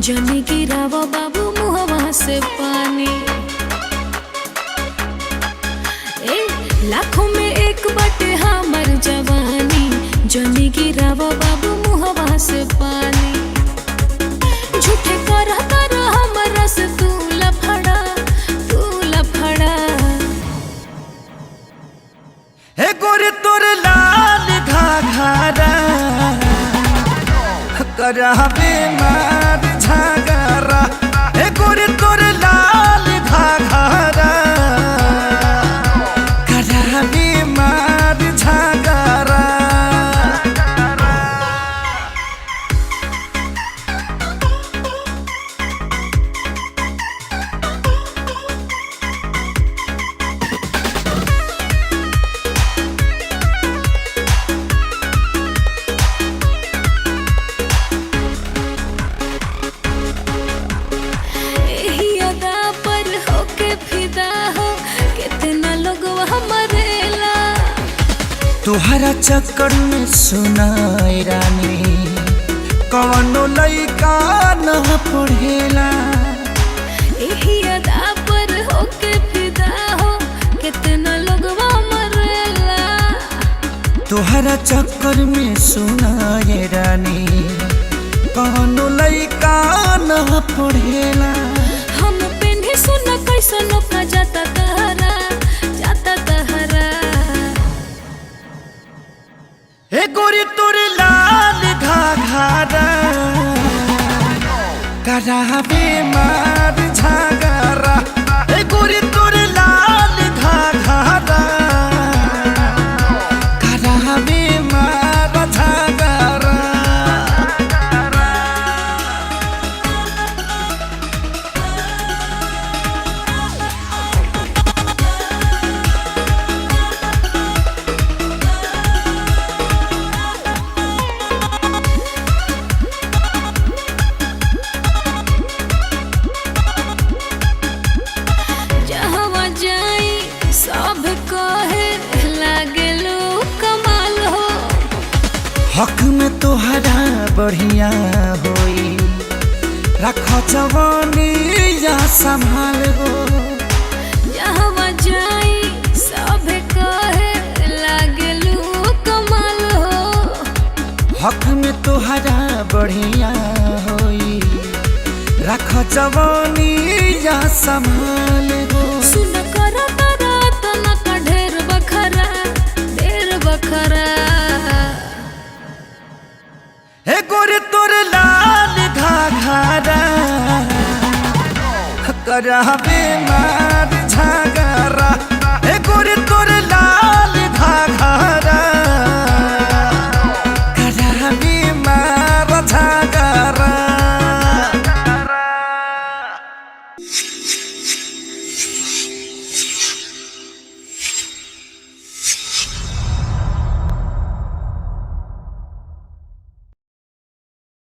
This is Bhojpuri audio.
जनी गिरावा बाबू मुहवा से पानी। लाखों में एक बटे हमर जवानी, जनी गिरावा बाबू मुहवा से पानी। झूठे करता रह हमरा से तू लफड़ा, तू लफड़ा। हे गोरे तोर लाल घाघरा करावे मार झगड़ा। हे गोरे तोर लाल घाघरा करावे मार झगड़ा। तुहरा चक्कर में सुनाई रानी कवनो लइका न पढ़ेला। एही अदा पर होके फिदा हो कितना लोगवा मरेला। तुहरा चक्कर में सुनाई रानी कवनो लइका न पढ़ेला। हम पेन्हे सुन कैसनो का जाता तहरा, जाता तहरा। हे गोरी तोर लाल घाघरा करावे मार झगड़ा। हे गोरी तोर लाल घाघरा करावे मार झगड़ा। हक में तोहरा बढ़िया होई रख जवानी या संभाल हो। जहवा जाई सब कहे लागलू कमाल हो। हक में तोहरा बढ़िया होई रख जवानी या संभाल हो। सुन कर तारा तना का ढेर बखरा, ढेर बखरा। हे गोरे तोर लाल घाघरा करावे